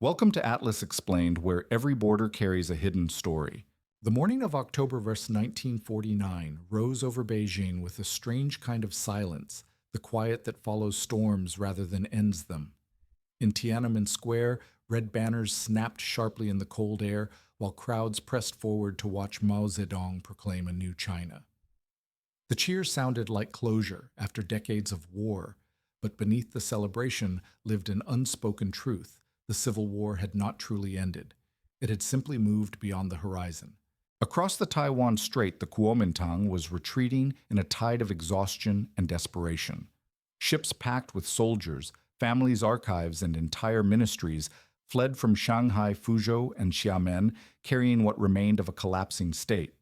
Welcome to Atlas Explained, where every border carries a hidden story. The morning of October 1949 rose over Beijing with a strange kind of silence, the quiet that follows storms rather than ends them. In Tiananmen Square, red banners snapped sharply in the cold air, while crowds pressed forward to watch Mao Zedong proclaim a new China. The cheers sounded like closure after decades of war, but beneath the celebration lived an unspoken truth. The Civil War had not truly ended. It had simply moved beyond the horizon. Across the Taiwan Strait, the Kuomintang was retreating in a tide of exhaustion and desperation. Ships packed with soldiers, families' archives, and entire ministries fled from Shanghai, Fuzhou, and Xiamen, carrying what remained of a collapsing state.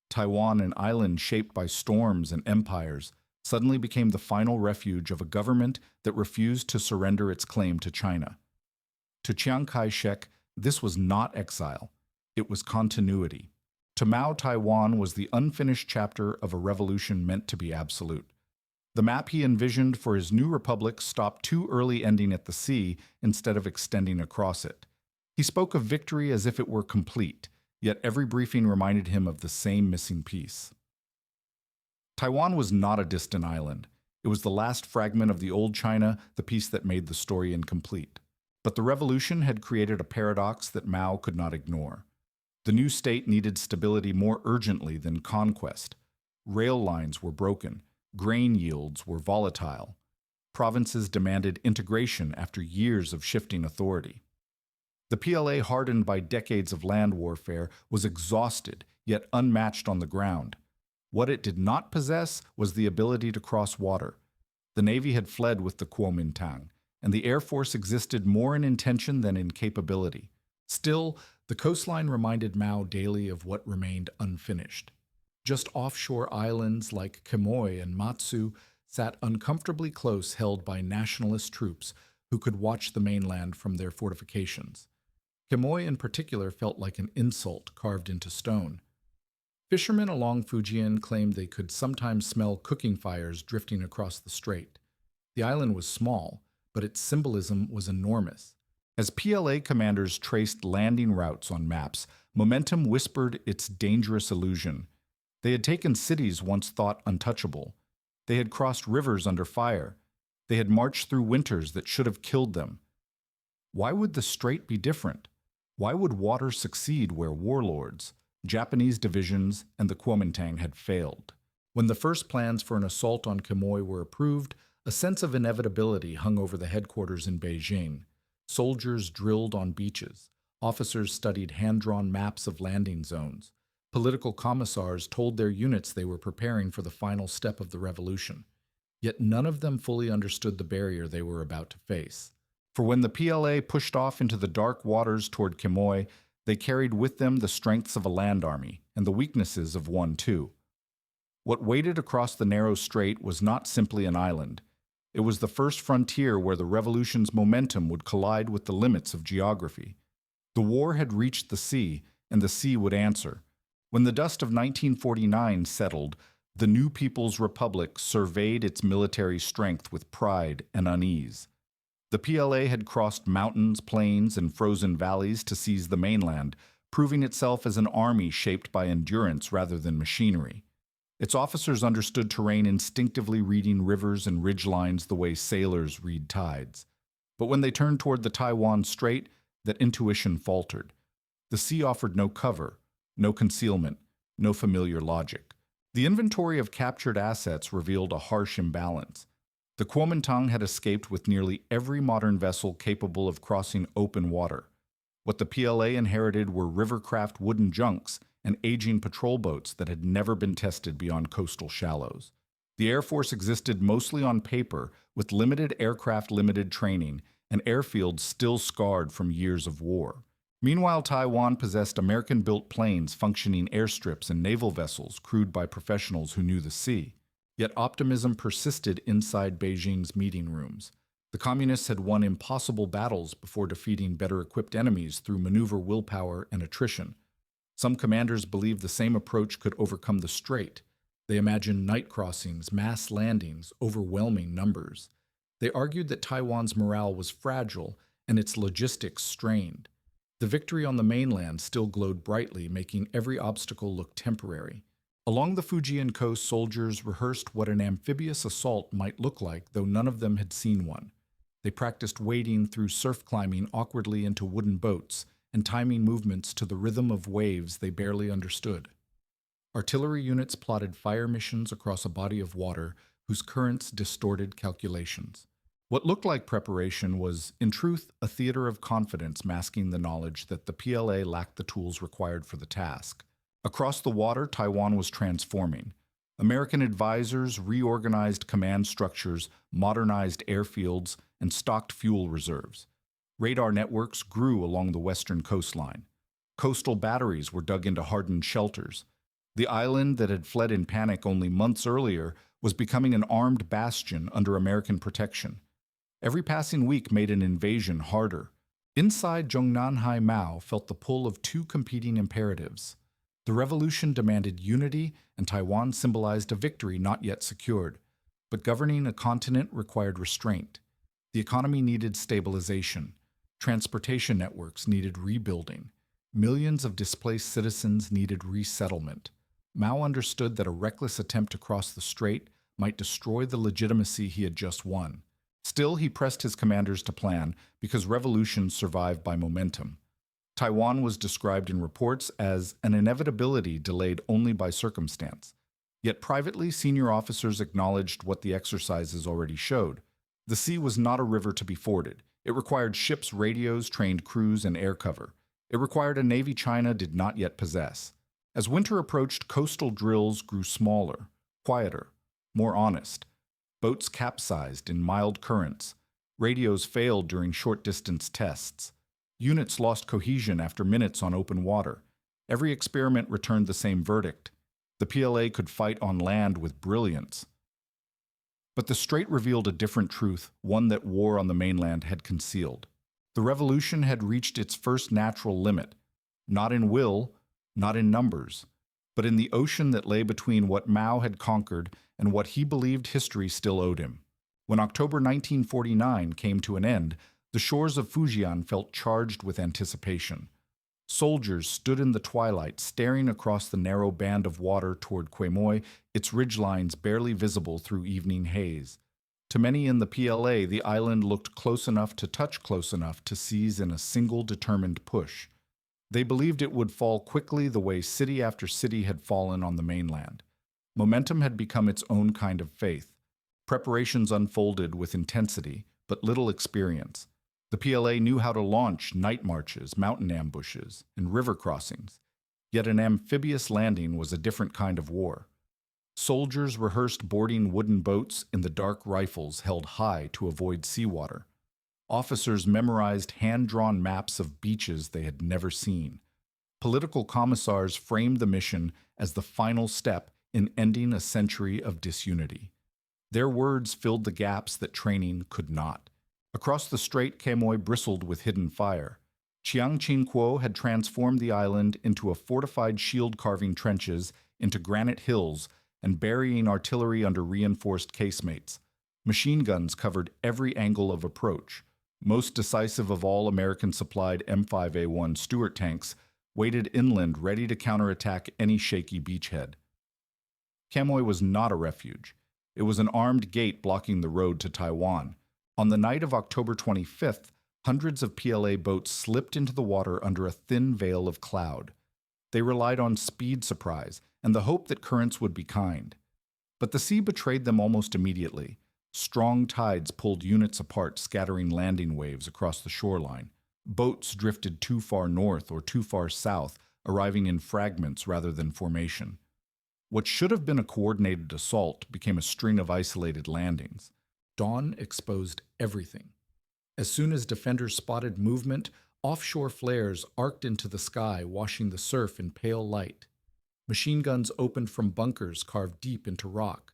Taiwan, an island shaped by storms and empires, suddenly became the final refuge of a government that refused to surrender its claim to China. To Chiang Kai-shek, this was not exile. It was continuity. To Mao, Taiwan was the unfinished chapter of a revolution meant to be absolute. The map he envisioned for his new republic stopped too early, ending at the sea instead of extending across it. He spoke of victory as if it were complete, yet every briefing reminded him of the same missing piece. Taiwan was not a distant island. It was the last fragment of the old China, the piece that made the story incomplete. But the revolution had created a paradox that Mao could not ignore. The new state needed stability more urgently than conquest. Rail lines were broken. Grain yields were volatile. Provinces demanded integration after years of shifting authority. The PLA, hardened by decades of land warfare, was exhausted, yet unmatched on the ground. What it did not possess was the ability to cross water. The Navy had fled with the Kuomintang, and the Air Force existed more in intention than in capability. Still, the coastline reminded Mao daily of what remained unfinished. Just offshore islands like Quemoy and Matsu sat uncomfortably close, held by nationalist troops who could watch the mainland from their fortifications. Quemoy in particular felt like an insult carved into stone. Fishermen along Fujian claimed they could sometimes smell cooking fires drifting across the strait. The island was small, but its symbolism was enormous. As PLA commanders traced landing routes on maps, momentum whispered its dangerous illusion. They had taken cities once thought untouchable. They had crossed rivers under fire. They had marched through winters that should have killed them. Why would the strait be different? Why would water succeed where warlords, Japanese divisions, and the Kuomintang had failed? When the first plans for an assault on Quemoy were approved, a sense of inevitability hung over the headquarters in Beijing. Soldiers drilled on beaches. Officers studied hand-drawn maps of landing zones. Political commissars told their units they were preparing for the final step of the revolution. Yet none of them fully understood the barrier they were about to face. For when the PLA pushed off into the dark waters toward Quemoy, they carried with them the strengths of a land army and the weaknesses of one too. What waited across the narrow strait was not simply an island. It was the first frontier where the revolution's momentum would collide with the limits of geography. The war had reached the sea, and the sea would answer. When the dust of 1949 settled, the new People's Republic surveyed its military strength with pride and unease. The PLA had crossed mountains, plains, and frozen valleys to seize the mainland, proving itself as an army shaped by endurance rather than machinery. Its officers understood terrain instinctively, reading rivers and ridgelines the way sailors read tides. But when they turned toward the Taiwan Strait, that intuition faltered. The sea offered no cover, no concealment, no familiar logic. The inventory of captured assets revealed a harsh imbalance. The Kuomintang had escaped with nearly every modern vessel capable of crossing open water. What the PLA inherited were rivercraft wooden junks and aging patrol boats that had never been tested beyond coastal shallows. The Air Force existed mostly on paper, with limited aircraft, limited training, and airfields still scarred from years of war. Meanwhile, Taiwan possessed American-built planes, functioning airstrips, and naval vessels crewed by professionals who knew the sea. Yet optimism persisted inside Beijing's meeting rooms. The communists had won impossible battles before defeating better-equipped enemies through maneuver willpower and attrition. Some commanders believed the same approach could overcome the strait. They imagined night crossings, mass landings, overwhelming numbers. They argued that Taiwan's morale was fragile and its logistics strained. The victory on the mainland still glowed brightly, making every obstacle look temporary. Along the Fujian coast, soldiers rehearsed what an amphibious assault might look like, though none of them had seen one. They practiced wading through surf, climbing awkwardly into wooden boats, and timing movements to the rhythm of waves they barely understood. Artillery units plotted fire missions across a body of water whose currents distorted calculations. What looked like preparation was, in truth, a theater of confidence masking the knowledge that the PLA lacked the tools required for the task. Across the water, Taiwan was transforming. American advisors reorganized command structures, modernized airfields, and stocked fuel reserves. Radar networks grew along the western coastline. Coastal batteries were dug into hardened shelters. The island that had fled in panic only months earlier was becoming an armed bastion under American protection. Every passing week made an invasion harder. Inside Zhongnanhai, Mao felt the pull of two competing imperatives. The revolution demanded unity, and Taiwan symbolized a victory not yet secured. But governing a continent required restraint. The economy needed stabilization. Transportation networks needed rebuilding. Millions of displaced citizens needed resettlement. Mao understood that a reckless attempt to cross the strait might destroy the legitimacy he had just won. Still, he pressed his commanders to plan, because revolutions survive by momentum. Taiwan was described in reports as an inevitability delayed only by circumstance. Yet privately, senior officers acknowledged what the exercises already showed. The sea was not a river to be forded. It required ships, radios, trained crews, and air cover. It required a navy China did not yet possess. As winter approached, coastal drills grew smaller, quieter, more honest. Boats capsized in mild currents. Radios failed during short-distance tests. Units lost cohesion after minutes on open water. Every experiment returned the same verdict. The PLA could fight on land with brilliance. But the strait revealed a different truth, one that war on the mainland had concealed. The revolution had reached its first natural limit, not in will, not in numbers, but in the ocean that lay between what Mao had conquered and what he believed history still owed him. When October 1949 came to an end, the shores of Fujian felt charged with anticipation. Soldiers stood in the twilight, staring across the narrow band of water toward Quemoy, its ridgelines barely visible through evening haze. To many in the PLA, the island looked close enough to touch close enough to seize in a single determined push. They believed it would fall quickly the way city after city had fallen on the mainland. Momentum had become its own kind of faith. Preparations unfolded with intensity, but little experience. The PLA knew how to launch night marches, mountain ambushes, and river crossings. Yet an amphibious landing was a different kind of war. Soldiers rehearsed boarding wooden boats in the dark rifles held high to avoid seawater. Officers memorized hand-drawn maps of beaches they had never seen. Political commissars framed the mission as the final step in ending a century of disunity. Their words filled the gaps that training could not. Across the strait, Quemoy bristled with hidden fire. Chiang Ching-kuo had transformed the island into a fortified shield carving trenches into granite hills and burying artillery under reinforced casemates. Machine guns covered every angle of approach. Most decisive of all, American-supplied M5A1 Stuart tanks waited inland ready to counterattack any shaky beachhead. Quemoy was not a refuge. It was an armed gate blocking the road to Taiwan. On the night of October 25th, hundreds of PLA boats slipped into the water under a thin veil of cloud. They relied on speed surprise and the hope that currents would be kind. But the sea betrayed them almost immediately. Strong tides pulled units apart, scattering landing waves across the shoreline. Boats drifted too far north or too far south, arriving in fragments rather than formation. What should have been a coordinated assault became a string of isolated landings. Dawn exposed everything. As soon as defenders spotted movement, offshore flares arced into the sky, washing the surf in pale light. Machine guns opened from bunkers carved deep into rock.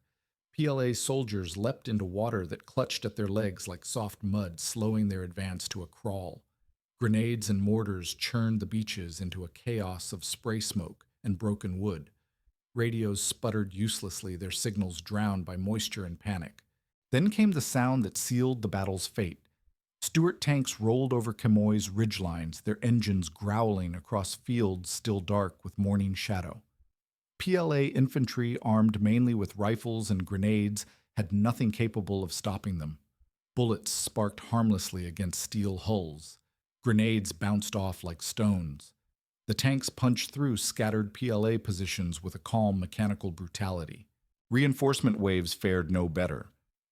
PLA soldiers leapt into water that clutched at their legs like soft mud, slowing their advance to a crawl. Grenades and mortars churned the beaches into a chaos of spray smoke and broken wood. Radios sputtered uselessly, their signals drowned by moisture and panic. Then came the sound that sealed the battle's fate. Stuart tanks rolled over Quemoy's ridgelines, their engines growling across fields still dark with morning shadow. PLA infantry, armed mainly with rifles and grenades, had nothing capable of stopping them. Bullets sparked harmlessly against steel hulls. Grenades bounced off like stones. The tanks punched through scattered PLA positions with a calm mechanical brutality. Reinforcement waves fared no better.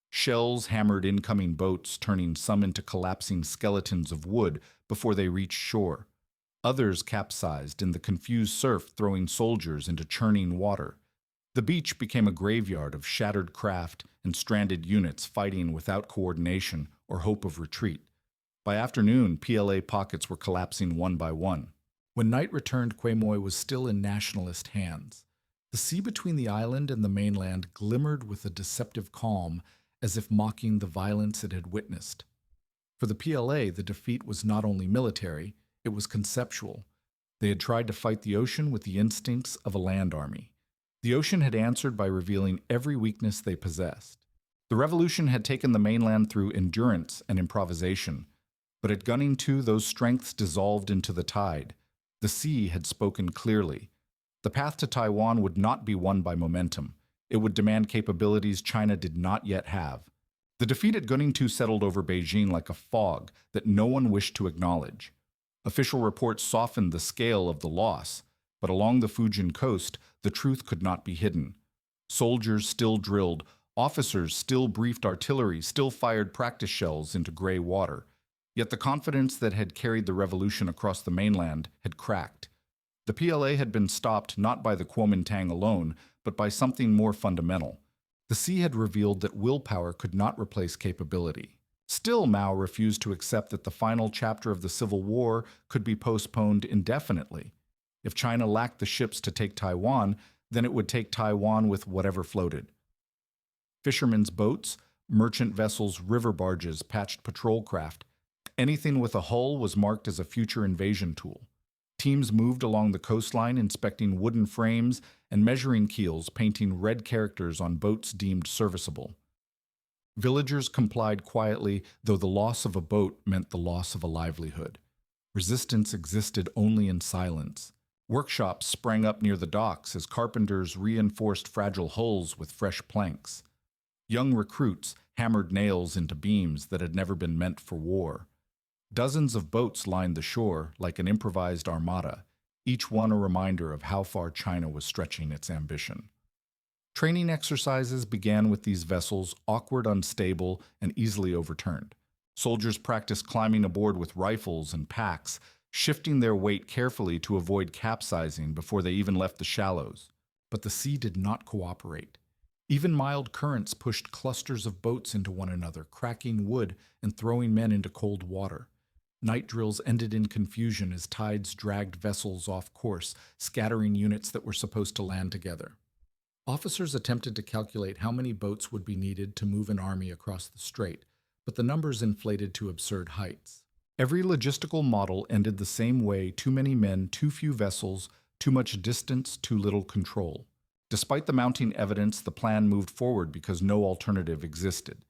Shells hammered incoming boats, turning some into collapsing skeletons of wood before they reached shore. Others capsized in the confused surf, throwing soldiers into churning water. The beach became a graveyard of shattered craft and stranded units fighting without coordination or hope of retreat. By afternoon, PLA pockets were collapsing one by one. When night returned, Quemoy was still in nationalist hands. The sea between the island and the mainland glimmered with a deceptive calm, as if mocking the violence it had witnessed. For the PLA, the defeat was not only military, it was conceptual. They had tried to fight the ocean with the instincts of a land army. The ocean had answered by revealing every weakness they possessed. The revolution had taken the mainland through endurance and improvisation, but at Guningtou those strengths dissolved into the tide. The sea had spoken clearly. The path to Taiwan would not be won by momentum. It would demand capabilities China did not yet have. The defeat at Guningtou settled over Beijing like a fog that no one wished to acknowledge. Official reports softened the scale of the loss, but along the Fujian coast, the truth could not be hidden. Soldiers still drilled, officers still briefed artillery, still fired practice shells into gray water. Yet the confidence that had carried the revolution across the mainland had cracked. The PLA had been stopped not by the Kuomintang alone, but by something more fundamental. The sea had revealed that willpower could not replace capability. Still, Mao refused to accept that the final chapter of the Civil War could be postponed indefinitely. If China lacked the ships to take Taiwan, then it would take Taiwan with whatever floated. Fishermen's boats, merchant vessels, river barges, patched patrol craft. Anything with a hull was marked as a future invasion tool. Teams moved along the coastline inspecting wooden frames and measuring keels, painting red characters on boats deemed serviceable. Villagers complied quietly, though the loss of a boat meant the loss of a livelihood. Resistance existed only in silence. Workshops sprang up near the docks as carpenters reinforced fragile hulls with fresh planks. Young recruits hammered nails into beams that had never been meant for war. Dozens of boats lined the shore like an improvised armada, each one a reminder of how far China was stretching its ambition. Training exercises began with these vessels, awkward, unstable, and easily overturned. Soldiers practiced climbing aboard with rifles and packs, shifting their weight carefully to avoid capsizing before they even left the shallows. But the sea did not cooperate. Even mild currents pushed clusters of boats into one another, cracking wood and throwing men into cold water. Night drills ended in confusion as tides dragged vessels off course, scattering units that were supposed to land together. Officers attempted to calculate how many boats would be needed to move an army across the strait, but the numbers inflated to absurd heights. Every logistical model ended the same way: too many men, too few vessels, too much distance, too little control. Despite the mounting evidence, the plan moved forward because no alternative existed.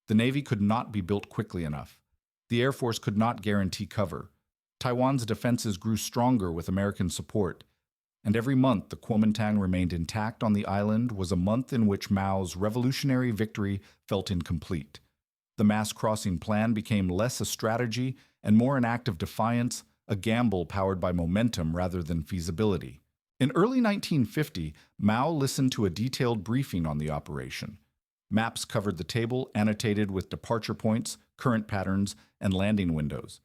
The Navy could not be built quickly enough. The Air Force could not guarantee cover. Taiwan's defenses grew stronger with American support, and every month the Kuomintang remained intact on the island was a month in which Mao's revolutionary victory felt incomplete. The mass-crossing plan became less a strategy and more an act of defiance, a gamble powered by momentum rather than feasibility. In early 1950, Mao listened to a detailed briefing on the operation. Maps covered the table, annotated with departure points, current patterns, and landing windows.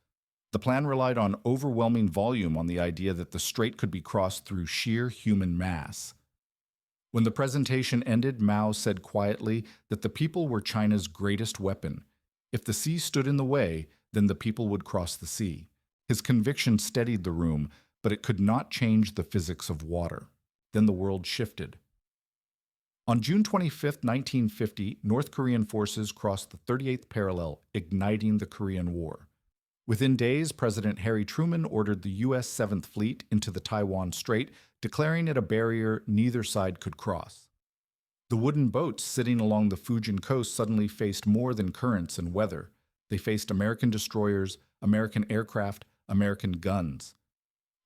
The plan relied on overwhelming volume on the idea that the strait could be crossed through sheer human mass. When the presentation ended, Mao said quietly that the people were China's greatest weapon. If the sea stood in the way, then the people would cross the sea. His conviction steadied the room, but it could not change the physics of water. Then the world shifted. On June 25, 1950, North Korean forces crossed the 38th parallel, igniting the Korean War. Within days, President Harry Truman ordered the U.S. 7th Fleet into the Taiwan Strait, declaring it a barrier neither side could cross. The wooden boats sitting along the Fujian coast suddenly faced more than currents and weather. They faced American destroyers, American aircraft, American guns.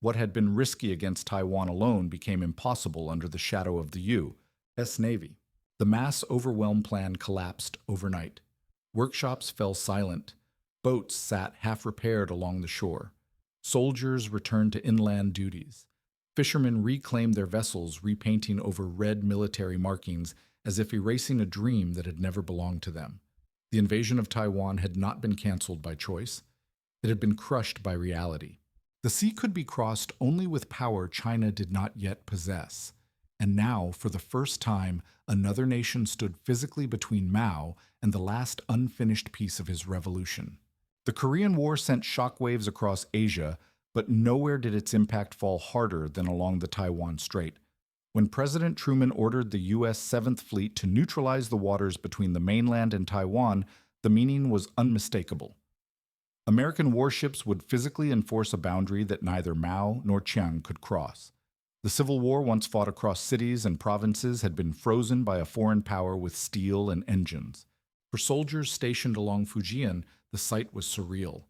What had been risky against Taiwan alone became impossible under the shadow of the U.S. Navy. The mass-overwhelm plan collapsed overnight. Workshops fell silent. Boats sat half-repaired along the shore. Soldiers returned to inland duties. Fishermen reclaimed their vessels, repainting over red military markings as if erasing a dream that had never belonged to them. The invasion of Taiwan had not been canceled by choice. It had been crushed by reality. The sea could be crossed only with power China did not yet possess. And now, for the first time, another nation stood physically between Mao and the last unfinished piece of his revolution. The Korean War sent shockwaves across Asia, but nowhere did its impact fall harder than along the Taiwan Strait. When President Truman ordered the U.S. 7th Fleet to neutralize the waters between the mainland and Taiwan, the meaning was unmistakable. American warships would physically enforce a boundary that neither Mao nor Chiang could cross. The Civil War, once fought across cities and provinces, had been frozen by a foreign power with steel and engines. For soldiers stationed along Fujian, the sight was surreal.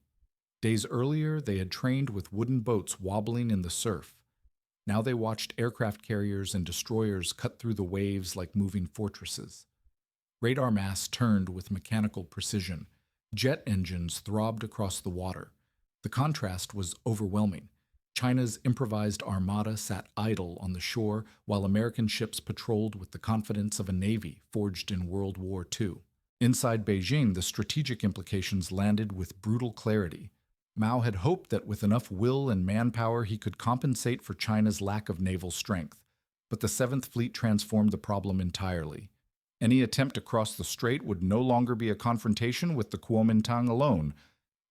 Days earlier, they had trained with wooden boats wobbling in the surf. Now they watched aircraft carriers and destroyers cut through the waves like moving fortresses. Radar masts turned with mechanical precision. Jet engines throbbed across the water. The contrast was overwhelming. China's improvised armada sat idle on the shore while American ships patrolled with the confidence of a navy forged in World War II. Inside Beijing, the strategic implications landed with brutal clarity. Mao had hoped that with enough will and manpower he could compensate for China's lack of naval strength, but the 7th Fleet transformed the problem entirely. Any attempt to cross the strait would no longer be a confrontation with the Kuomintang alone.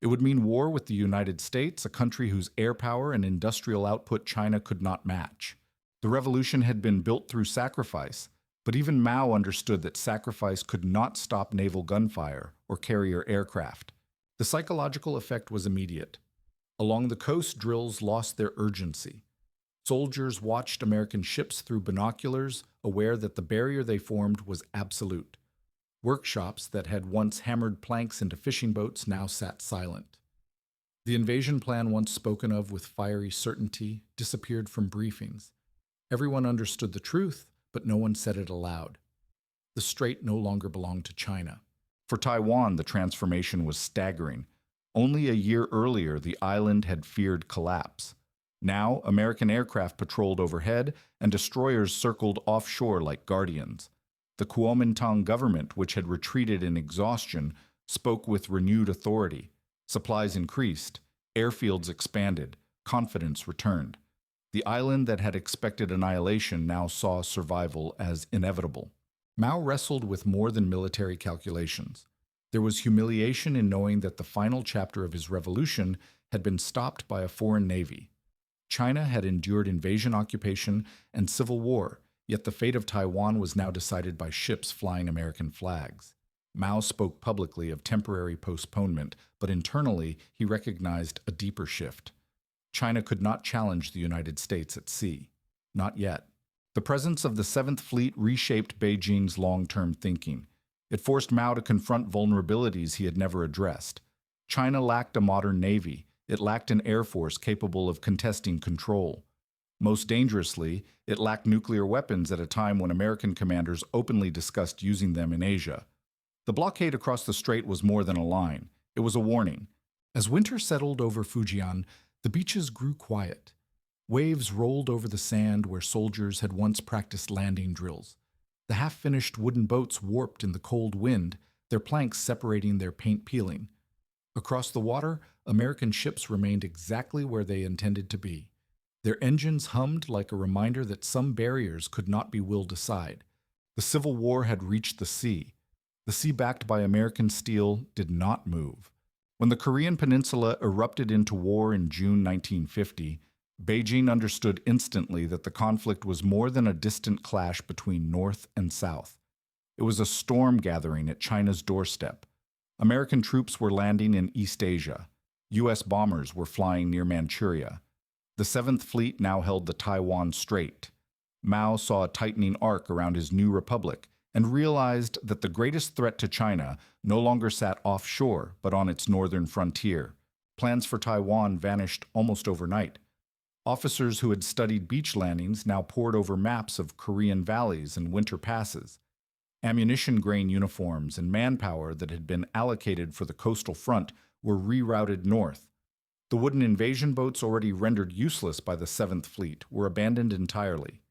It would mean war with the United States, a country whose air power and industrial output China could not match. The revolution had been built through sacrifice, but even Mao understood that sacrifice could not stop naval gunfire or carrier aircraft. The psychological effect was immediate. Along the coast, drills lost their urgency. Soldiers watched American ships through binoculars, aware that the barrier they formed was absolute. Workshops that had once hammered planks into fishing boats now sat silent. The invasion plan, once spoken of with fiery certainty, disappeared from briefings. Everyone understood the truth, but no one said it aloud. The strait no longer belonged to China. For Taiwan, the transformation was staggering. Only a year earlier, the island had feared collapse. Now, American aircraft patrolled overhead, and destroyers circled offshore like guardians. The Kuomintang government, which had retreated in exhaustion, spoke with renewed authority. Supplies increased, airfields expanded, confidence returned. The island that had expected annihilation now saw survival as inevitable. Mao wrestled with more than military calculations. There was humiliation in knowing that the final chapter of his revolution had been stopped by a foreign navy. China had endured invasion, occupation, and civil war, yet the fate of Taiwan was now decided by ships flying American flags. Mao spoke publicly of temporary postponement, but internally he recognized a deeper shift. China could not challenge the United States at sea. Not yet. The presence of the 7th Fleet reshaped Beijing's long-term thinking. It forced Mao to confront vulnerabilities he had never addressed. China lacked a modern navy. It lacked an air force capable of contesting control. Most dangerously, it lacked nuclear weapons at a time when American commanders openly discussed using them in Asia. The blockade across the strait was more than a line. It was a warning. As winter settled over Fujian, the beaches grew quiet. Waves rolled over the sand where soldiers had once practiced landing drills. The half-finished wooden boats warped in the cold wind, their planks separating their paint peeling. Across the water, American ships remained exactly where they intended to be. Their engines hummed like a reminder that some barriers could not be willed aside. The Civil War had reached the sea. The sea backed by American steel did not move. When the Korean Peninsula erupted into war in June 1950, Beijing understood instantly that the conflict was more than a distant clash between North and South. It was a storm gathering at China's doorstep. American troops were landing in East Asia. U.S. bombers were flying near Manchuria. The 7th Fleet now held the Taiwan Strait. Mao saw a tightening arc around his new republic, and realized that the greatest threat to China no longer sat offshore but on its northern frontier. Plans for Taiwan vanished almost overnight. Officers who had studied beach landings now pored over maps of Korean valleys and winter passes. Ammunition grain uniforms and manpower that had been allocated for the coastal front were rerouted north. The wooden invasion boats already rendered useless by the Seventh Fleet were abandoned entirely.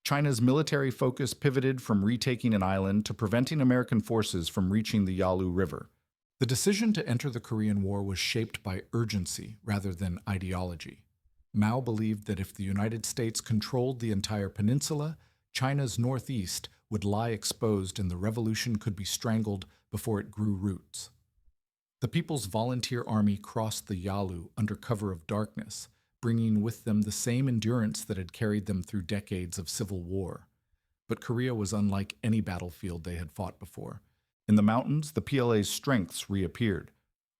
China's military focus pivoted from retaking an island to preventing American forces from reaching the Yalu River. The decision to enter the Korean War was shaped by urgency rather than ideology. Mao believed that if the United States controlled the entire peninsula, China's northeast would lie exposed and the revolution could be strangled before it grew roots. The People's Volunteer Army crossed the Yalu under cover of darkness, bringing with them the same endurance that had carried them through decades of civil war. But Korea was unlike any battlefield they had fought before. In the mountains, the PLA's strengths reappeared.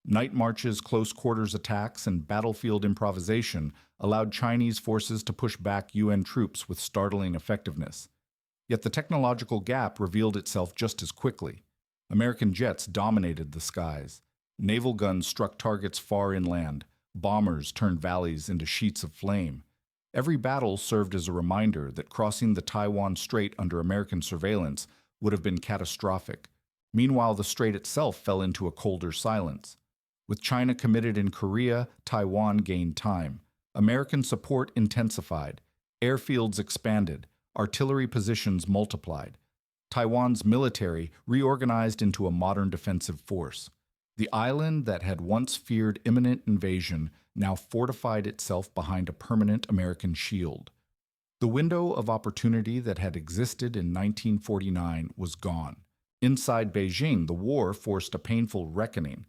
Night marches, close quarters attacks, and battlefield improvisation allowed Chinese forces to push back UN troops with startling effectiveness. Yet the technological gap revealed itself just as quickly. American jets dominated the skies. Naval guns struck targets far inland. Bombers turned valleys into sheets of flame. Every battle served as a reminder that crossing the Taiwan Strait under American surveillance would have been catastrophic. Meanwhile, the strait itself fell into a colder silence. With China committed in Korea, Taiwan gained time. American support intensified. Airfields expanded. Artillery positions multiplied. Taiwan's military reorganized into a modern defensive force. The island that had once feared imminent invasion now fortified itself behind a permanent American shield. The window of opportunity that had existed in 1949 was gone. Inside Beijing, the war forced a painful reckoning.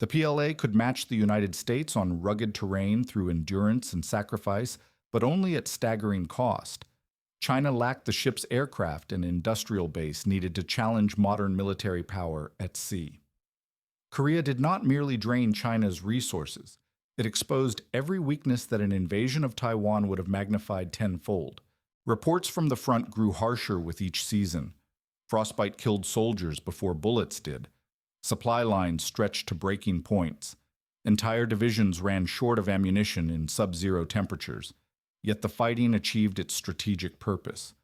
The PLA could match the United States on rugged terrain through endurance and sacrifice, but only at staggering cost. China lacked the ship's aircraft and industrial base needed to challenge modern military power at sea. Korea did not merely drain China's resources. It exposed every weakness that an invasion of Taiwan would have magnified tenfold. Reports from the front grew harsher with each season. Frostbite killed soldiers before bullets did. Supply lines stretched to breaking points. Entire divisions ran short of ammunition in sub-zero temperatures. Yet the fighting achieved its strategic purpose.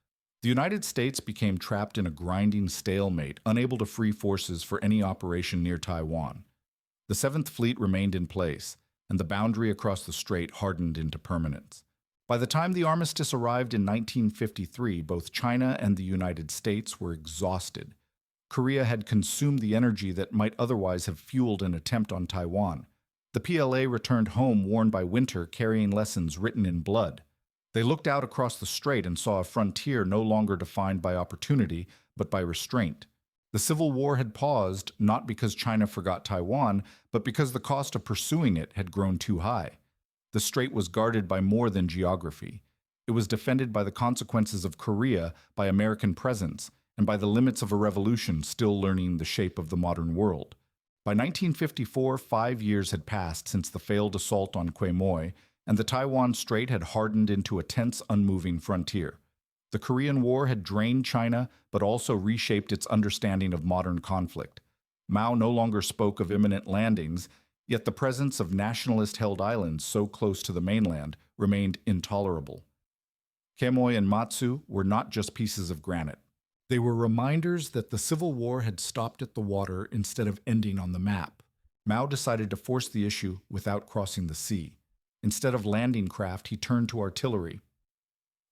The United States became trapped in a grinding stalemate, unable to free forces for any operation near Taiwan. The Seventh Fleet remained in place, and the boundary across the strait hardened into permanence. By the time the armistice arrived in 1953, both China and the United States were exhausted. Korea had consumed the energy that might otherwise have fueled an attempt on Taiwan. The PLA returned home worn by winter, carrying lessons written in blood. They looked out across the strait and saw a frontier no longer defined by opportunity, but by restraint. The Civil War had paused, not because China forgot Taiwan, but because the cost of pursuing it had grown too high. The strait was guarded by more than geography. It was defended by the consequences of Korea, by American presence, and by the limits of a revolution still learning the shape of the modern world. By 1954, 5 years had passed since the failed assault on Quemoy, and the Taiwan Strait had hardened into a tense, unmoving frontier. The Korean War had drained China, but also reshaped its understanding of modern conflict. Mao no longer spoke of imminent landings, yet the presence of nationalist-held islands so close to the mainland remained intolerable. Quemoy and Matsu were not just pieces of granite. They were reminders that the Civil War had stopped at the water instead of ending on the map. Mao decided to force the issue without crossing the sea. Instead of landing craft, he turned to artillery.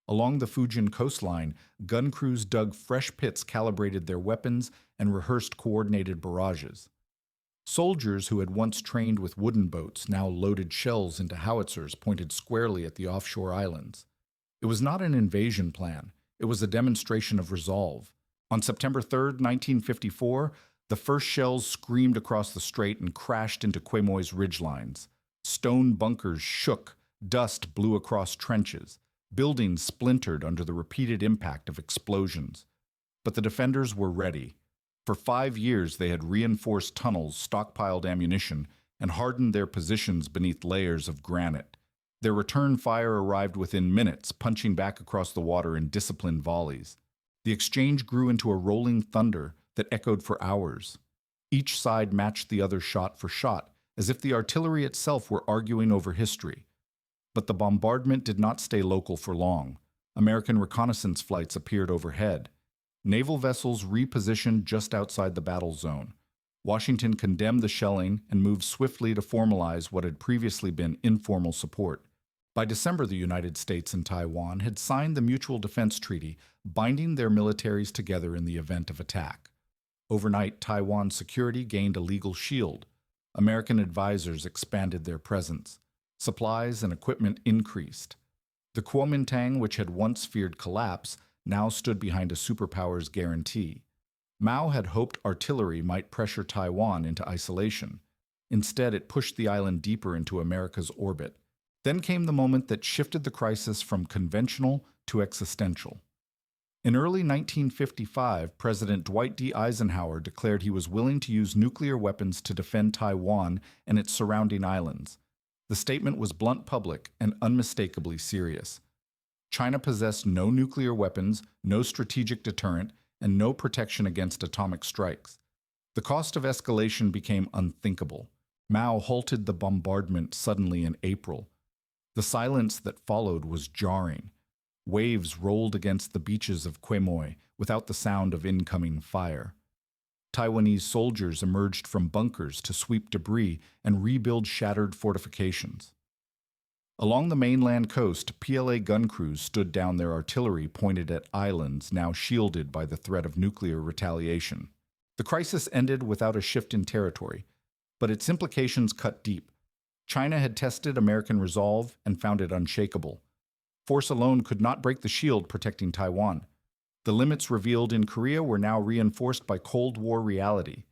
Along the Fujian coastline, gun crews dug fresh pits, calibrated their weapons, and rehearsed coordinated barrages. Soldiers who had once trained with wooden boats now loaded shells into howitzers pointed squarely at the offshore islands. It was not an invasion plan. It was a demonstration of resolve. On September 3, 1954, the first shells screamed across the strait and crashed into Quemoy's ridgelines. Stone bunkers shook, dust blew across trenches. Buildings splintered under the repeated impact of explosions. But the defenders were ready. For 5 years they had reinforced tunnels, stockpiled ammunition, and hardened their positions beneath layers of granite. Their return fire arrived within minutes, punching back across the water in disciplined volleys. The exchange grew into a rolling thunder that echoed for hours. Each side matched the other shot for shot, as if the artillery itself were arguing over history. But the bombardment did not stay local for long. American reconnaissance flights appeared overhead. Naval vessels repositioned just outside the battle zone. Washington condemned the shelling and moved swiftly to formalize what had previously been informal support. By December, the United States and Taiwan had signed the Mutual Defense Treaty, binding their militaries together in the event of attack. Overnight, Taiwan's security gained a legal shield. American advisors expanded their presence. Supplies and equipment increased. The Kuomintang, which had once feared collapse, now stood behind a superpower's guarantee. Mao had hoped artillery might pressure Taiwan into isolation. Instead, it pushed the island deeper into America's orbit. Then came the moment that shifted the crisis from conventional to existential. In early 1955, President Dwight D. Eisenhower declared he was willing to use nuclear weapons to defend Taiwan and its surrounding islands. The statement was blunt, public, and unmistakably serious. China possessed no nuclear weapons, no strategic deterrent, and no protection against atomic strikes. The cost of escalation became unthinkable. Mao halted the bombardment suddenly in April. The silence that followed was jarring. Waves rolled against the beaches of Quemoy without the sound of incoming fire. Taiwanese soldiers emerged from bunkers to sweep debris and rebuild shattered fortifications. Along the mainland coast, PLA gun crews stood down their artillery pointed at islands now shielded by the threat of nuclear retaliation. The crisis ended without a shift in territory, but its implications cut deep. China had tested American resolve and found it unshakable. Force alone could not break the shield protecting Taiwan. The limits revealed in Korea were now reinforced by Cold War reality.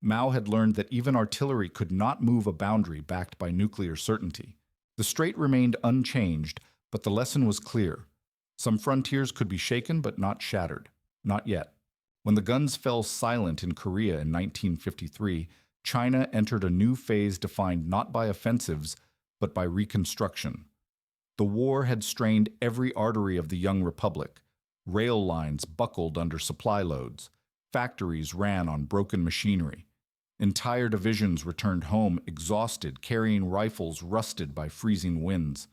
Mao had learned that even artillery could not move a boundary backed by nuclear certainty. The strait remained unchanged, but the lesson was clear. Some frontiers could be shaken but not shattered. Not yet. When the guns fell silent in Korea in 1953, China entered a new phase defined not by offensives, but by reconstruction. The war had strained every artery of the young republic. Rail lines buckled under supply loads. Factories ran on broken machinery. Entire divisions returned home exhausted, carrying rifles rusted by freezing winds.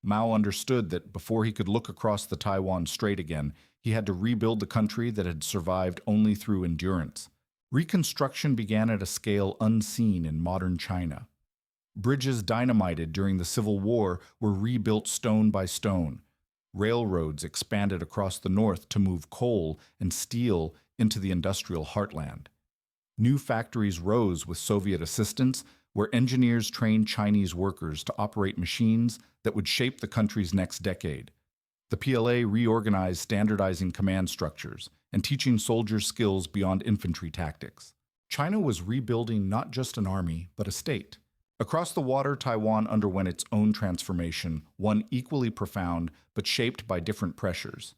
Mao understood that before he could look across the Taiwan Strait again, he had to rebuild the country that had survived only through endurance. Reconstruction began at a scale unseen in modern China. Bridges dynamited during the Civil War were rebuilt stone by stone. Railroads expanded across the north to move coal and steel into the industrial heartland. New factories rose with Soviet assistance, where engineers trained Chinese workers to operate machines that would shape the country's next decade. The PLA reorganized, standardizing command structures and teaching soldiers skills beyond infantry tactics. China was rebuilding not just an army, but a state. Across the water, Taiwan underwent its own transformation, one equally profound but shaped by different pressures.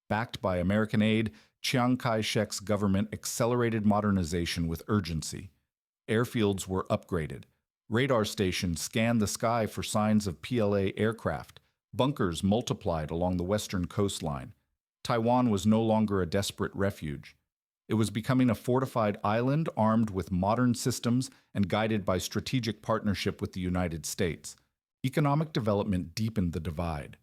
Backed by American aid, Chiang Kai-shek's government accelerated modernization with urgency. Airfields were upgraded. Radar stations scanned the sky for signs of PLA aircraft. Bunkers multiplied along the western coastline. Taiwan was no longer a desperate refuge. It was becoming a fortified island armed with modern systems and guided by strategic partnership with the United States. Economic development deepened the divide.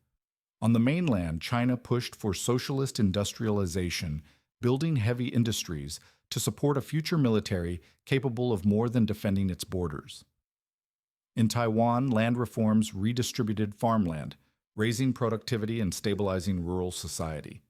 On the mainland, China pushed for socialist industrialization, building heavy industries to support a future military capable of more than defending its borders. In Taiwan, land reforms redistributed farmland, raising productivity and stabilizing rural society.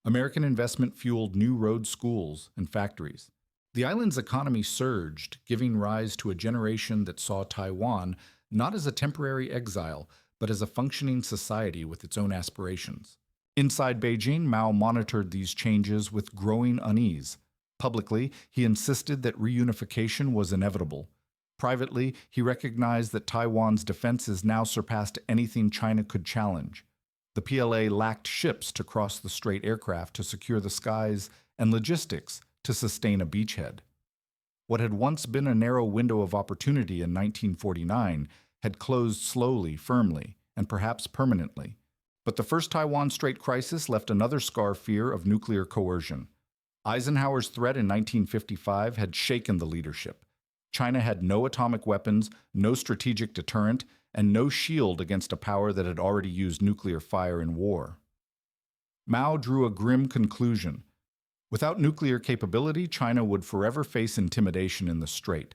American investment fueled new road schools and factories. The island's economy surged, giving rise to a generation that saw Taiwan not as a temporary exile, but as a functioning society with its own aspirations. Inside Beijing, Mao monitored these changes with growing unease. Publicly, he insisted that reunification was inevitable. Privately, he recognized that Taiwan's defenses now surpassed anything China could challenge. The PLA lacked ships to cross the strait, aircraft to secure the skies, and logistics to sustain a beachhead. What had once been a narrow window of opportunity in 1949 had closed slowly, firmly, and perhaps permanently. But the first Taiwan Strait crisis left another scar: fear of nuclear coercion. Eisenhower's threat in 1955 had shaken the leadership. China had no atomic weapons, no strategic deterrent, and no shield against a power that had already used nuclear fire in war. Mao drew a grim conclusion. Without nuclear capability, China would forever face intimidation in the Strait.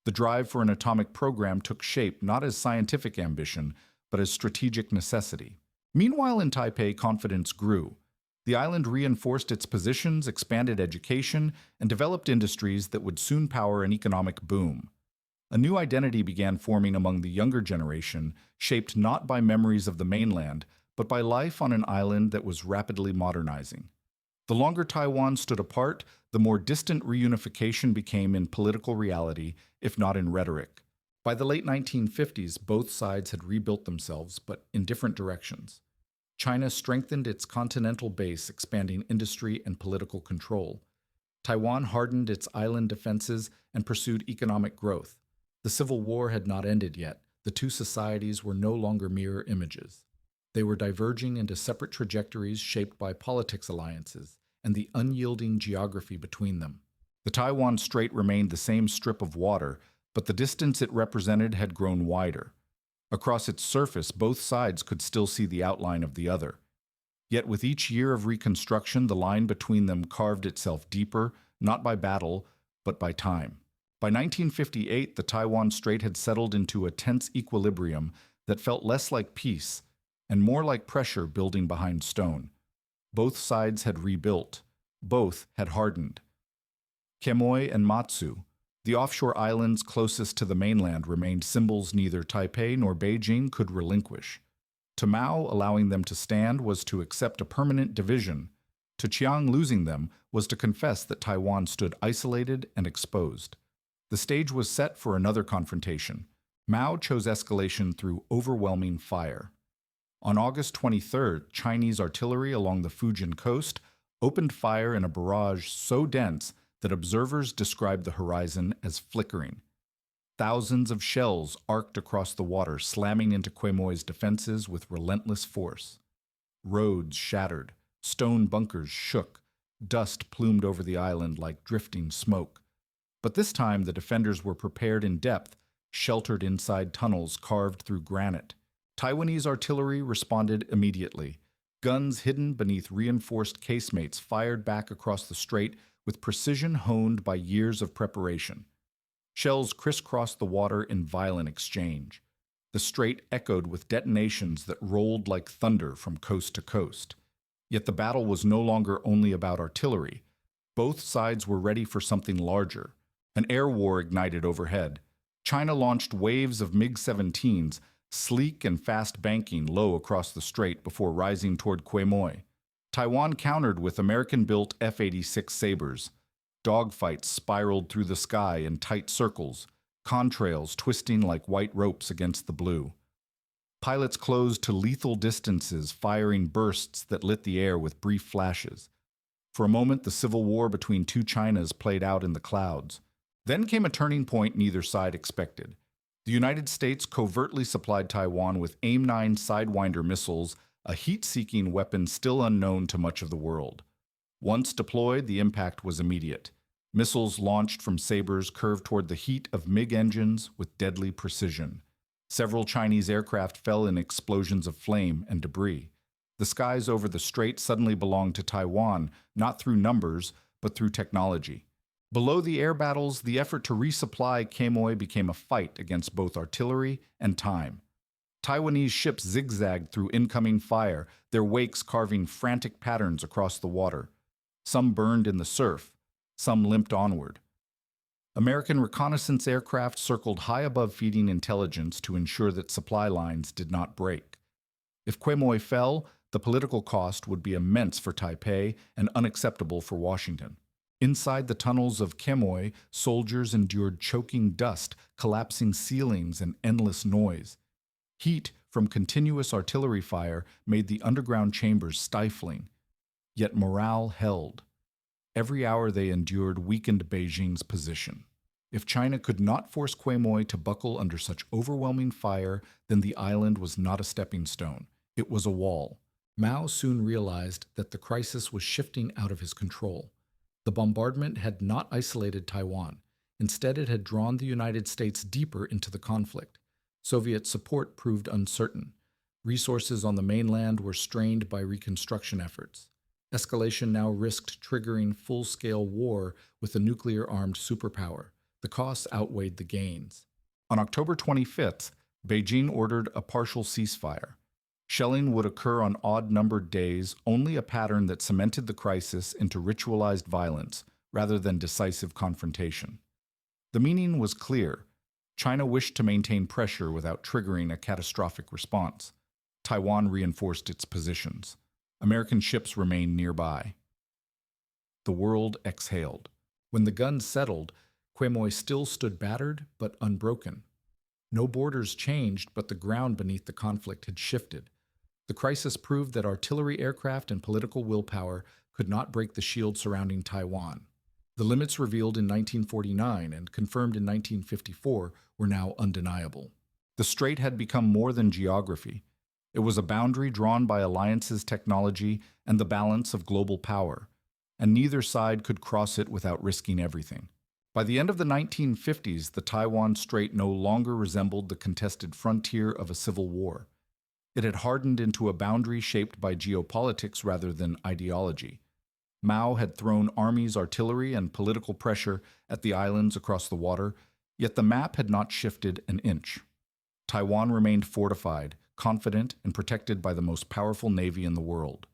The drive for an atomic program took shape not as scientific ambition, but as strategic necessity. Meanwhile, in Taipei, confidence grew. The island reinforced its positions, expanded education, and developed industries that would soon power an economic boom. A new identity began forming among the younger generation, shaped not by memories of the mainland, but by life on an island that was rapidly modernizing. The longer Taiwan stood apart, the more distant reunification became in political reality, if not in rhetoric. By the late 1950s, both sides had rebuilt themselves, but in different directions. China strengthened its continental base, expanding industry and political control. Taiwan hardened its island defenses and pursued economic growth. The Civil War had not ended yet. The two societies were no longer mirror images. They were diverging into separate trajectories shaped by politics alliances and the unyielding geography between them. The Taiwan Strait remained the same strip of water, but the distance it represented had grown wider. Across its surface, both sides could still see the outline of the other. Yet with each year of reconstruction, the line between them carved itself deeper, not by battle, but by time. By 1958, the Taiwan Strait had settled into a tense equilibrium that felt less like peace and more like pressure building behind stone. Both sides had rebuilt. Both had hardened. Quemoy and Matsu, the offshore islands closest to the mainland, remained symbols neither Taipei nor Beijing could relinquish. To Mao, allowing them to stand was to accept a permanent division. To Chiang, losing them was to confess that Taiwan stood isolated and exposed. The stage was set for another confrontation. Mao chose escalation through overwhelming fire. On August 23rd, Chinese artillery along the Fujian coast opened fire in a barrage so dense that observers described the horizon as flickering. Thousands of shells arced across the water, slamming into Quemoy's defenses with relentless force. Roads shattered, stone bunkers shook, dust plumed over the island like drifting smoke. But this time the defenders were prepared in depth, sheltered inside tunnels carved through granite. Taiwanese artillery responded immediately. Guns hidden beneath reinforced casemates fired back across the strait with precision honed by years of preparation. Shells crisscrossed the water in violent exchange. The strait echoed with detonations that rolled like thunder from coast to coast. Yet the battle was no longer only about artillery. Both sides were ready for something larger. An air war ignited overhead. China launched waves of MiG-17s, sleek and fast banking low across the strait before rising toward Quemoy. Taiwan countered with American-built F-86 Sabres. Dogfights spiraled through the sky in tight circles, contrails twisting like white ropes against the blue. Pilots closed to lethal distances, firing bursts that lit the air with brief flashes. For a moment, the civil war between two Chinas played out in the clouds. Then came a turning point neither side expected. The United States covertly supplied Taiwan with AIM-9 Sidewinder missiles, a heat-seeking weapon still unknown to much of the world. Once deployed, the impact was immediate. Missiles launched from sabers curved toward the heat of MiG engines with deadly precision. Several Chinese aircraft fell in explosions of flame and debris. The skies over the strait suddenly belonged to Taiwan, not through numbers, but through technology. Below the air battles, the effort to resupply Quemoy became a fight against both artillery and time. Taiwanese ships zigzagged through incoming fire, their wakes carving frantic patterns across the water. Some burned in the surf, some limped onward. American reconnaissance aircraft circled high above, feeding intelligence to ensure that supply lines did not break. If Quemoy fell, the political cost would be immense for Taipei and unacceptable for Washington. Inside the tunnels of Quemoy, soldiers endured choking dust, collapsing ceilings, and endless noise. Heat from continuous artillery fire made the underground chambers stifling. Yet morale held. Every hour they endured weakened Beijing's position. If China could not force Quemoy to buckle under such overwhelming fire, then the island was not a stepping stone. It was a wall. Mao soon realized that the crisis was shifting out of his control. The bombardment had not isolated Taiwan. Instead, it had drawn the United States deeper into the conflict. Soviet support proved uncertain. Resources on the mainland were strained by reconstruction efforts. Escalation now risked triggering full-scale war with a nuclear-armed superpower. The costs outweighed the gains. On October 25th, Beijing ordered a partial ceasefire. Shelling would occur on odd-numbered days, only a pattern that cemented the crisis into ritualized violence rather than decisive confrontation. The meaning was clear. China wished to maintain pressure without triggering a catastrophic response. Taiwan reinforced its positions. American ships remained nearby. The world exhaled. When the guns settled, Quemoy still stood battered but unbroken. No borders changed, but the ground beneath the conflict had shifted. The crisis proved that artillery aircraft and political willpower could not break the shield surrounding Taiwan. The limits revealed in 1949 and confirmed in 1954 were now undeniable. The strait had become more than geography. It was a boundary drawn by alliances, technology, and the balance of global power, and neither side could cross it without risking everything. By the end of the 1950s, the Taiwan Strait no longer resembled the contested frontier of a civil war. It had hardened into a boundary shaped by geopolitics rather than ideology. Mao had thrown armies, artillery, and political pressure at the islands across the water, yet the map had not shifted an inch. Taiwan remained fortified, confident, and protected by the most powerful navy in the world.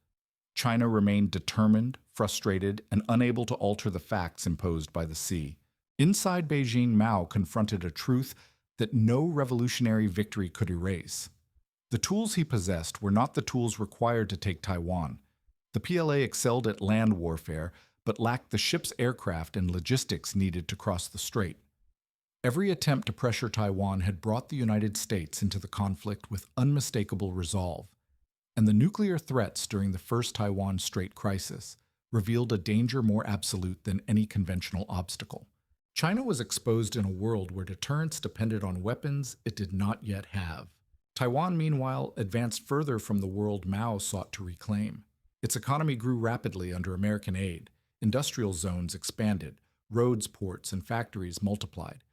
China remained determined, frustrated, and unable to alter the facts imposed by the sea. Inside Beijing, Mao confronted a truth that no revolutionary victory could erase. The tools he possessed were not the tools required to take Taiwan. The PLA excelled at land warfare, but lacked the ship's aircraft and logistics needed to cross the strait. Every attempt to pressure Taiwan had brought the United States into the conflict with unmistakable resolve, and the nuclear threats during the first Taiwan Strait crisis revealed a danger more absolute than any conventional obstacle. China was exposed in a world where deterrence depended on weapons it did not yet have. Taiwan, meanwhile, advanced further from the world Mao sought to reclaim. Its economy grew rapidly under American aid. Industrial zones expanded. Roads, ports, and factories multiplied.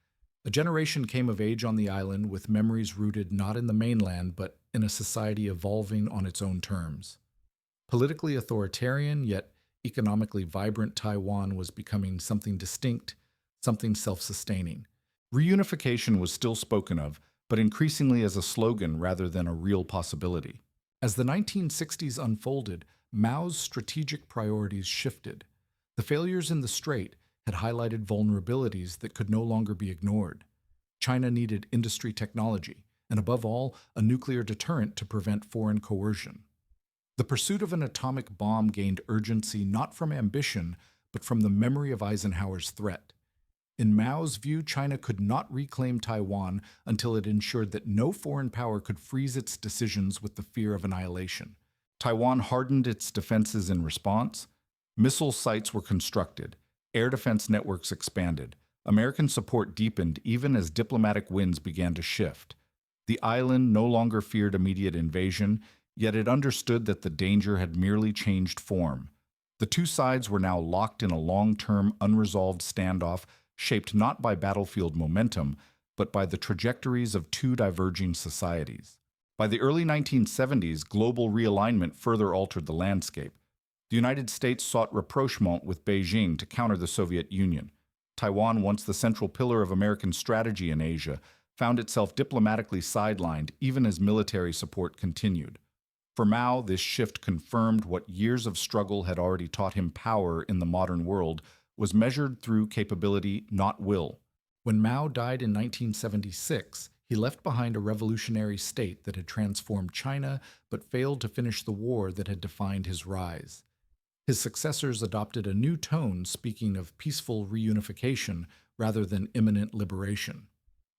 A generation came of age on the island with memories rooted not in the mainland but in a society evolving on its own terms. Politically authoritarian, yet economically vibrant, Taiwan was becoming something distinct, something self-sustaining. Reunification was still spoken of, but increasingly as a slogan rather than a real possibility. As the 1960s unfolded, Mao's strategic priorities shifted. The failures in the Strait had highlighted vulnerabilities that could no longer be ignored. China needed industry technology, and above all, a nuclear deterrent to prevent foreign coercion. The pursuit of an atomic bomb gained urgency not from ambition, but from the memory of Eisenhower's threat. In Mao's view, China could not reclaim Taiwan until it ensured that no foreign power could freeze its decisions with the fear of annihilation. Taiwan hardened its defenses in response. Missile sites were constructed. Air defense networks expanded. American support deepened even as diplomatic winds began to shift. The island no longer feared immediate invasion, yet it understood that the danger had merely changed form. The two sides were now locked in a long-term, unresolved standoff shaped not by battlefield momentum, but by the trajectories of two diverging societies. By the early 1970s, global realignment further altered the landscape. The United States sought rapprochement with Beijing to counter the Soviet Union. Taiwan, once the central pillar of American strategy in Asia, found itself diplomatically sidelined even as military support continued. For Mao, this shift confirmed what years of struggle had already taught him: power in the modern world was measured through capability, not will. When Mao died in 1976, he left behind a revolutionary state that had transformed China but failed to finish the war that had defined his rise. His successors adopted a new tone, speaking of peaceful reunification rather than imminent liberation.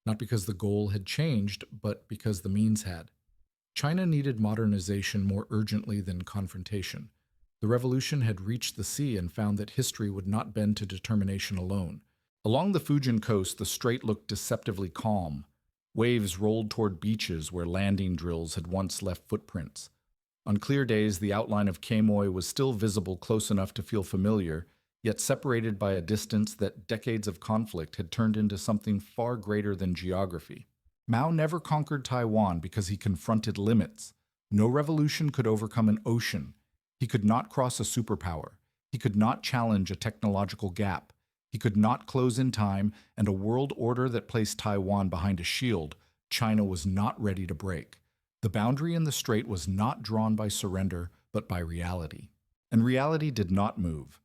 Not because the goal had changed, but because the means had. China needed modernization more urgently than confrontation. The revolution had reached the sea and found that history would not bend to determination alone. Along the Fujian coast, the strait looked deceptively calm. Waves rolled toward beaches where landing drills had once left footprints. On clear days, the outline of Quemoy was still visible close enough to feel familiar, yet separated by a distance that decades of conflict had turned into something far greater than geography. Mao never conquered Taiwan because he confronted limits. No revolution could overcome an ocean. He could not cross a superpower. He could not challenge a technological gap. He could not close in time, and a world order that placed Taiwan behind a shield, China was not ready to break. The boundary in the strait was not drawn by surrender, but by reality. And reality did not move.